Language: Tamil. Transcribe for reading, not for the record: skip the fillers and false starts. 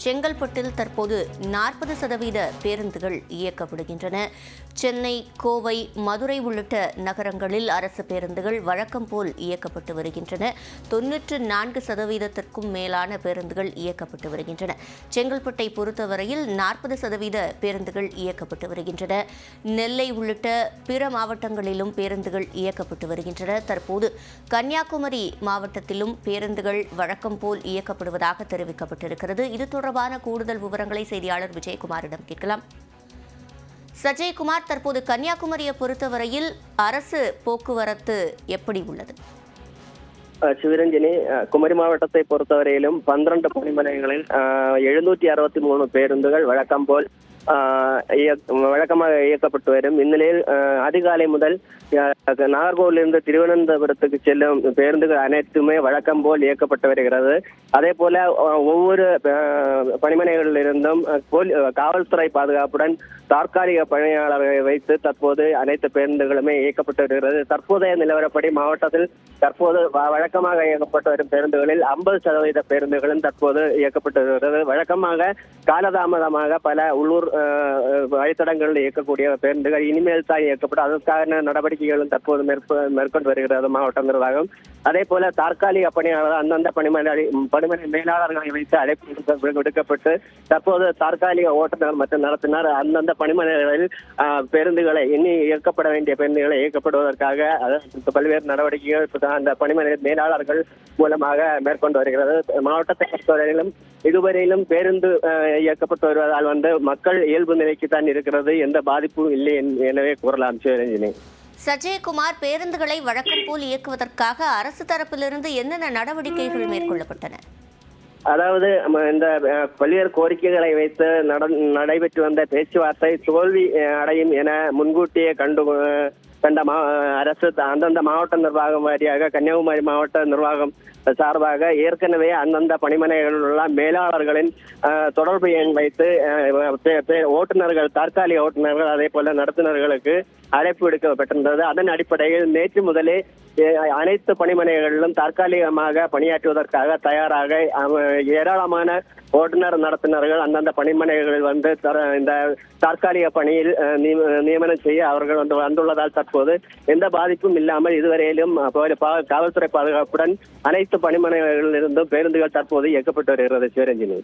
செங்கல்பட்டில் தற்போது 40% பேருந்துகள் இயக்கப்படுகின்றன. சென்னை, கோவை, மதுரை உள்ளிட்ட நகரங்களில் அரசு பேருந்துகள் வழக்கம் போல் இயக்கப்பட்டு வருகின்றன. 94%த்திற்கும் மேலான பேருந்துகள் இயக்கப்பட்டு வருகின்றன. செங்கல்பட்டை பொறுத்தவரையில் 40% பேருந்துகள் இயக்கப்பட்டு வருகின்றன. நெல்லை உள்ளிட்ட பிற மாவட்டங்களிலும் பேருந்துகள் இயக்கப்பட்டு வருகின்றன. தற்போது கன்னியாகுமரி மாவட்டத்திலும் பேருந்துகள் வழக்கம் போல் இயக்கப்படுவதாக தெரிவிக்கப்பட்டிருக்கிறது. இது தொடர்பான கூடுதல் விவரங்களை செய்தியாளர் விஜயகுமாரிடம் கேட்கலாம். சஜயகுமார், தற்போது கன்னியாகுமரியை பொறுத்தவரையில் அரசு போக்குவரத்து எப்படி உள்ளது? சிவரஞ்சனி, குமரி மாவட்டத்தை பொறுத்தவரையிலும் 12 பணிமனைகளில் 763 பேருந்துகள் வழக்கமாக இயக்கப்பட்டு வரும். இந்நிலையில் அதிகாலை முதல் நாகர்கோவிலிருந்து திருவனந்தபுரத்துக்கு செல்லும் பேருந்துகள் அனைத்துமே வழக்கம் போல் இயக்கப்பட்டு வருகிறது. அதே போல ஒவ்வொரு பணிமனைகளிலிருந்தும் காவல்துறை பாதுகாப்புடன் தற்காலிக பணியாளர்களை வைத்து தற்போது அனைத்து பேருந்துகளுமே இயக்கப்பட்டு வருகிறது. தற்போதைய நிலவரப்படி மாவட்டத்தில் தற்போது வழக்கமாக இயக்கப்பட்டு வரும் பேருந்துகளில் 50% பேருந்துகளும் தற்போது இயக்கப்பட்டு வருகிறது. வழக்கமாக காலதாமதமாக பல உள்ளூர் வழித்தடங்களில் இயக்கக்கூடிய பேருந்துகள் இனிமேல் தான் இயக்கப்படும். அதற்கான நடவடிக்கைகளும் தற்போது மேற்கொண்டு வருகிறது மாவட்ட நிர்வாகம். அதே போல தற்காலிக பணியாளர் அந்தந்த பணிமனை மேலாளர்களை வைத்து அழைப்பு விடுக்கப்பட்டு தற்போது தற்காலிக ஓட்டுநர் மற்றும் நடத்தினர் அந்தந்த பணிமனைகளில் பேருந்துகளை இயக்கப்பட வேண்டிய பேருந்துகளை இயக்கப்படுவதற்காக பல்வேறு நடவடிக்கைகள் அந்த பணிமனை மேலாளர்கள் மூலமாக மேற்கொண்டு வருகிறது. மாவட்டத்தை பொறுத்தவரையிலும் இதுவரையிலும் பேருந்து இயக்கப்பட்டு வருவதால் மக்கள் இயல்பு நிலைக்கு தான் இருக்கிறது, எந்த பாதிப்பும் இல்லை எனவே கூறலாம். சிவரஞ்சனி. சஜயகுமார், பேருந்துகளை வழக்கம் போல் இயக்குவதற்காக அரசு தரப்பிலிருந்து என்னென்ன நடவடிக்கைகள் மேற்கொள்ளப்பட்டன? அதாவது இந்த பல்வேறு கோரிக்கைகளை வைத்து நடைபெற்று வந்த பேச்சுவார்த்தை தோல்வி அடையும் என முன்கூட்டியே கண்ட அரசு அந்தந்த மாவட்ட நிர்வாகம் வாரியாக கன்னியாகுமரி மாவட்ட நிர்வாகம் சார்பாக ஏற்கனவே அந்தந்த பணிமனைகளில் உள்ள மேலாளர்களின் தொடர்பு எண் வைத்து ஓட்டுநர்கள், தற்காலிக ஓட்டுநர்கள் அதே போல நடத்துனர்களுக்கு அழைப்பு விடுக்கப்பட்டிருந்தது. அதன் அடிப்படையில் நேற்று முதலே அனைத்து பணிமனைகளிலும் தற்காலிகமாக பணியாற்றுவதற்காக தயாராக ஏராளமான ஓட்டுநர் நடத்துனர்கள் அந்தந்த பணிமனைகளில் இந்த தற்காலிக பணியில் நியமனம் செய்ய அவர்கள் வந்துள்ளதால் தற்போது எந்த பாதிப்பும் இல்லாமல் இதுவரையிலும் காவல்துறை பாதுகாப்புடன் அனைத்து பணிமனைகளிலிருந்தும் பேருந்துகள் தற்போது இயக்கப்பட்டு வருகிறது. சிவரஞ்சனி.